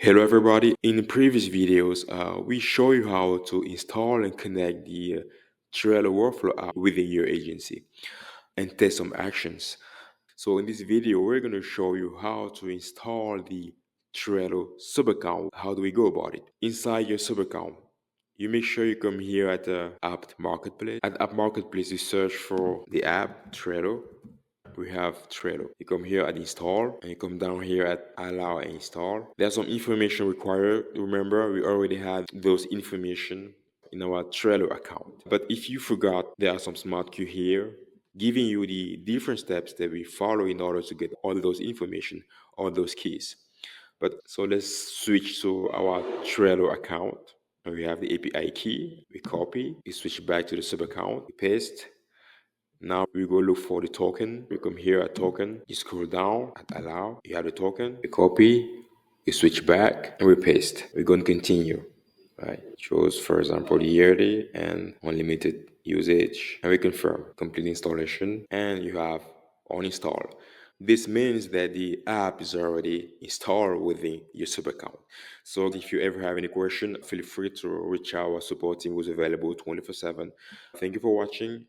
Hello everybody. In the previous videos, we show you how to install and connect the Trello Workflow app within your agency and test some actions. So in this video, we're going to show you how to install the Trello subaccount. How do we go about it? Inside your subaccount, you make sure you come here at the app marketplace. At app marketplace, you search for the app Trello. We have Trello. You come here at install and you come down here at allow and install. There's some information required. Remember, we already had those information in our Trello account. But if you forgot, there are some smart cue here giving you the different steps that we follow in order to get all those information, all those keys. But so let's switch to our Trello account. And we have the API key. We copy. We switch back to the sub account. We paste. Now we go look for the token. We come here at token. You scroll down at allow. You have the token. You copy. You switch back and we paste. We're going to continue. Right? Choose, for example, the yearly and unlimited usage. And we confirm complete installation. And you have on install. This means that the app is already installed within your sub account. So if you ever have any question, feel free to reach out. Our support team was available 24/7. Thank you for watching.